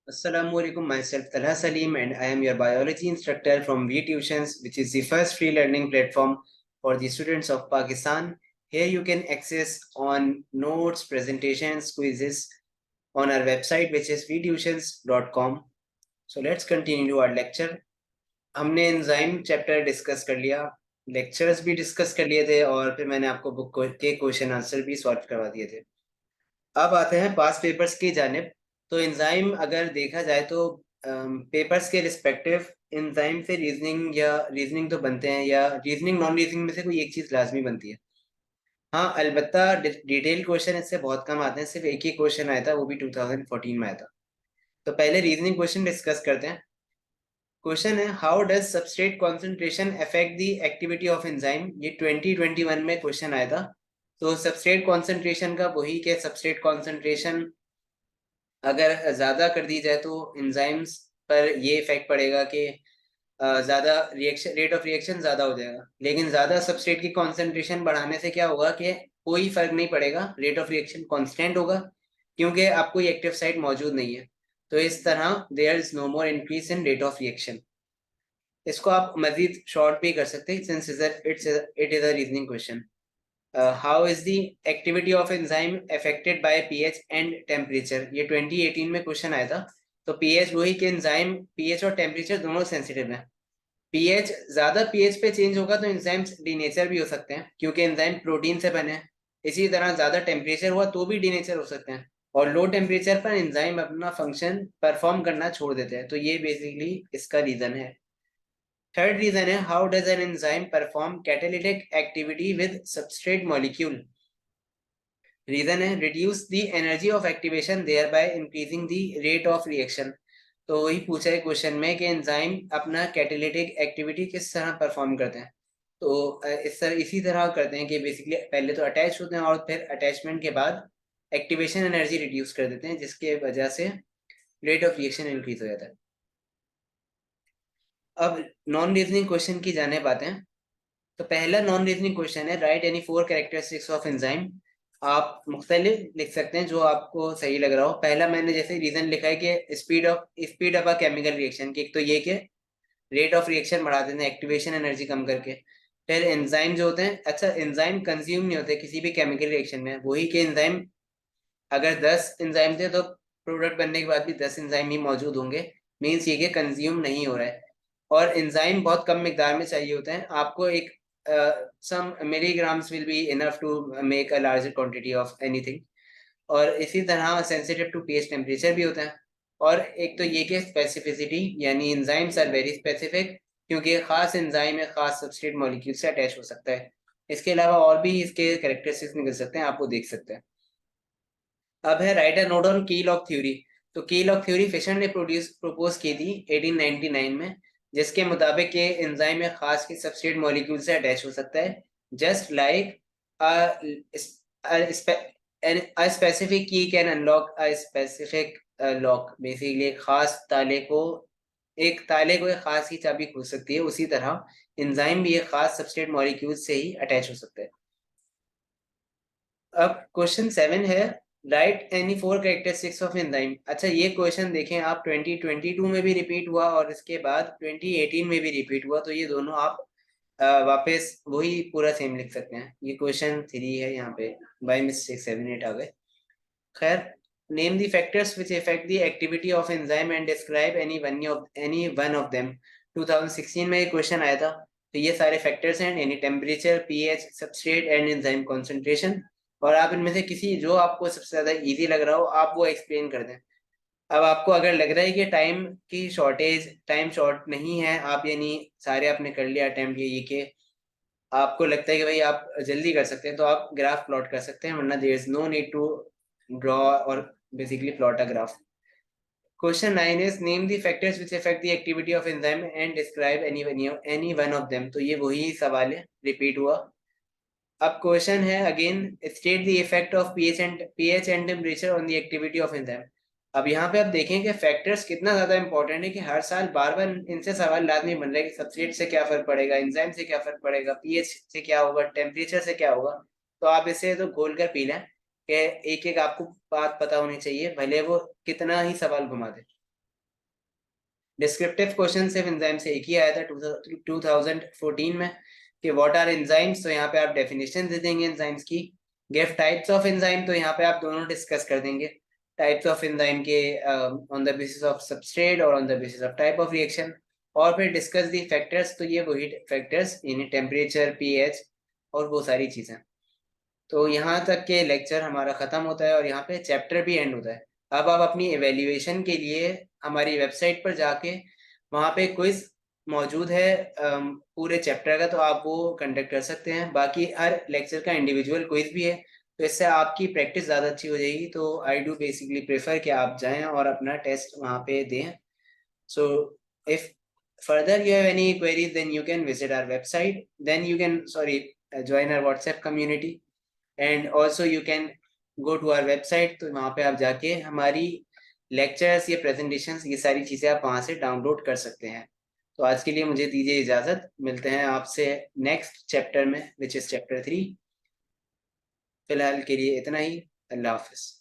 Assalamualaikum, myself Talha Salim, and I am your biology instructor from V Tuitions, which is the first free learning platform for the students of Pakistan. Here you can access on notes, presentations, quizzes on our website, which is vtuitions.com. So let's continue our lecture. हमने enzyme chapter discuss कर लिया, lectures भी discuss कर लिए थे और फिर मैंने आपको बुक के क्वेश्चन आंसर भी सॉल्व करवा दिए थे। अब आते हैं पास पेपर्स की जानिब। तो एंजाइम अगर देखा जाए तो पेपर्स के रिस्पेक्टिव एंजाइम से रीजनिंग या रीजनिंग तो बनते हैं, या रीजनिंग नॉन रीजनिंग में से कोई एक चीज़ लाजमी बनती है। हाँ, अलबत्ता डिटेल क्वेश्चन इससे बहुत कम आते हैं, सिर्फ एक ही क्वेश्चन आया था, वो भी 2014 में आया था। तो पहले रीजनिंग क्वेश्चन डिस्कस करते हैं। क्वेश्चन है, how does substrate concentration affect the activity of enzyme. ये 2021 में क्वेश्चन आया था। तो सबस्ट्रेट कॉन्सेंट्रेशन का वही के सबस्ट्रेट कॉन्सेंट्रेशन अगर ज़्यादा कर दी जाए तो एंजाइम्स पर ये इफेक्ट पड़ेगा कि ज़्यादा रिएक्शन, रेट ऑफ रिएक्शन ज़्यादा हो जाएगा। लेकिन ज़्यादा सबस्ट्रेट की कॉन्सेंट्रेशन बढ़ाने से क्या होगा कि कोई फर्क नहीं पड़ेगा, रेट ऑफ रिएक्शन कांस्टेंट होगा, क्योंकि अब कोई एक्टिव साइट मौजूद नहीं है। तो इस तरह there is no more increase in rate of reaction. इसको आप मजीद शॉर्ट भी कर सकते हैं, since it is a reasoning question. How is the activity of enzyme affected by pH and temperature. ये 2018 में क्वेश्चन आया था। तो पीएच वही कि एंजाइम पीएच और टेम्परेचर दोनों सेंसिटिव है। पीएच ज्यादा पीएच पे चेंज होगा तो एंजाइम्स डीनेचर भी हो सकते हैं, क्योंकि एंजाइम प्रोटीन से बने हैं। इसी तरह ज्यादा टेम्परेचर हुआ तो भी डीनेचर हो सकते हैं, और लो टेम्परेचर पर एंजाइम अपना फंक्शन परफॉर्म करना छोड़ देते हैं। तो ये बेसिकली इसका रीजन है। थर्ड रीजन है, how does an enzyme perform catalytic activity with substrate molecule. Reason है, reduce the energy of activation thereby increasing the rate of reaction. तो वही पूछा है क्वेश्चन में कि एंजाइम अपना कैटालिटिक एक्टिविटी किस तरह परफॉर्म करते हैं। तो इसी तरह करते हैं कि बेसिकली पहले तो अटैच होते हैं और फिर अटैचमेंट के बाद एक्टिवेशन एनर्जी रिड्यूस कर देते हैं, जिसके वजह से रेट ऑफ रिएक्शन इंक्रीज हो जाता है। अब नॉन रीजनिंग क्वेश्चन की जाने पाते हैं। तो पहला नॉन रीजनिंग क्वेश्चन है, right any four characteristics of enzyme. आप मुख्तलिफ लिख सकते हैं जो आपको सही लग रहा हो। पहला मैंने जैसे रीजन लिखा है कि speed up a chemical reaction की। एक तो ये कि रेट ऑफ रिएक्शन बढ़ा देते हैं एक्टिवेशन एनर्जी कम करके। फिर एंजाइम जो होते हैं, अच्छा एंजाइम कंज्यूम नहीं होते किसी भी केमिकल रिएक्शन में, वही के एंजाइम अगर 10 एंजाइम थे तो प्रोडक्ट बनने के बाद भी 10 एंजाइम ही मौजूद होंगे। मीन्स ये कि कंज्यूम नहीं हो रहा है। और एंजाइम बहुत कम मिकदार में चाहिए होते हैं आपको। एक some milligrams will be enough to make a larger quantity of anything. और इसी तरह सेंसिटिव टू पीएच टेम्परेचर भी होता है। और एक तो ये कि स्पेसिफिसिटी, यानी एंजाइम्स आर वेरी स्पेसिफिक, क्योंकि खास एंजाइम है खास सबस्ट्रेट मॉलिक्यूल से अटैच हो सकता है। इसके अलावा और भी इसके कैरेक्टरिस्टिक्स निकल सकते हैं, आप वो देख सकते हैं। अब है राइट अ नोट ऑन की लॉग थ्योरी। तो की लॉग थ्योरी फिशर ने प्रपोज की थी 1899 में, जिसके मुताबिक ये एंजाइम में खास के सबस्ट्रेट मॉलिक्यूल से अटैच हो सकता है, just like a specific key can unlock a specific lock। Basically एक ताले को एक खास की चाबी खुल सकती है, उसी तरह एंजाइम भी एक खास सबस्ट्रेट मॉलिक्यूल से ही अटैच हो सकता है। अब क्वेश्चन 7 है, right any four characteristics of enzyme. अच्छा ये क्वेश्चन देखें आप, 2022 में भी रिपीट हुआ और इसके बाद 2018 में भी रिपीट हुआ। तो ये दोनों आप वापस वही पूरा सेम लिख सकते हैं। ये क्वेश्चन 3 है, यहाँ पे बाय मिस्टेक 7 8 आ गए। खैर, name the factors which affect the activity of enzyme and describe any one of them. 2016 में ये क्वेश्चन आया था। तो ये सारे फैक्टर्स हैं, यानी temperature, pH, substrate and enzyme concentration. और आप इनमें से किसी जो आपको सबसे ज्यादा इजी लग रहा हो आप वो एक्सप्लेन कर दें। अब आपको अगर लग रहा है कि टाइम शॉर्ट नहीं है, आप यानी सारे आपने कर लिया अटेम्प्ट, ये कि आपको लगता है कि भाई आप जल्दी कर सकते हैं, तो आप ग्राफ प्लॉट कर सकते हैं, वरना there is no need to draw और basically plot a graph. Question 9 is name the factors which affect the activity of enzyme and describe any one of them. तो ये वही सवाल है, रिपीट हुआ। अब क्वेश्चन है again, state the effect of pH and temperature on the activity of enzyme. अब यहाँ पे आप देखें कि फैक्टर्स कितना ज्यादा इंपॉर्टेंट है कि हर साल बार बार इनसे सवाल लाजमी बन रहा है कि सबस्ट्रेट से क्या फर्क पड़ेगा, एंजाइम से क्या फर्क पड़ेगा, पीएच से क्या होगा, टेम्परेचर से क्या होगा। तो आप इसे तो घोल कर पी लें कि एक एक आपको बात पता होनी चाहिए, भले वो कितना ही सवाल घुमा दे। डिस्क्रिप्टिव क्वेश्चन सिर्फ एंजाइम से एक ही आया था 2014 में कि व्हाट आर एंजाइम्स, तो यहाँ पे आप डेफिनेशन दे देंगे एंजाइम्स की। गिव टाइप्स ऑफ एंजाइम, तो यहाँ पे आप दोनों डिस्कस कर देंगे टाइप्स ऑफ एंजाइम के on the basis of substrate और on the basis of type of reaction. और फिर डिस्कस दी फैक्टर्स, तो ये वही फैक्टर्स यानी टेम्परेचर, पीएच और वो सारी चीजें। तो यहाँ तक के लेक्चर हमारा खत्म होता है और यहाँ पे चैप्टर भी एंड होता है। अब आप अपनी एवेल्युएशन के लिए हमारी वेबसाइट पर जाके वहाँ पे क्विज मौजूद है पूरे चैप्टर का, तो आप वो कंडक्ट कर सकते हैं। बाकी हर लेक्चर का इंडिविजुअल क्विज भी है, तो इससे आपकी प्रैक्टिस ज़्यादा अच्छी हो जाएगी। तो आई डू बेसिकली प्रेफर कि आप जाएं और अपना टेस्ट वहाँ पे दें। So if further you have any queries, then you can visit our website, then you can join our WhatsApp community, and also you can go to our website. तो वहाँ पे आप जाके हमारी लेक्चर्स या प्रेजेंटेशंस ये सारी चीज़ें आप वहाँ से डाउनलोड कर सकते हैं। तो आज के लिए मुझे दीजिए इजाज़त, मिलते हैं आपसे नेक्स्ट चैप्टर में विच इज़ चैप्टर 3। फिलहाल के लिए इतना ही, अल्लाह हाफिज़।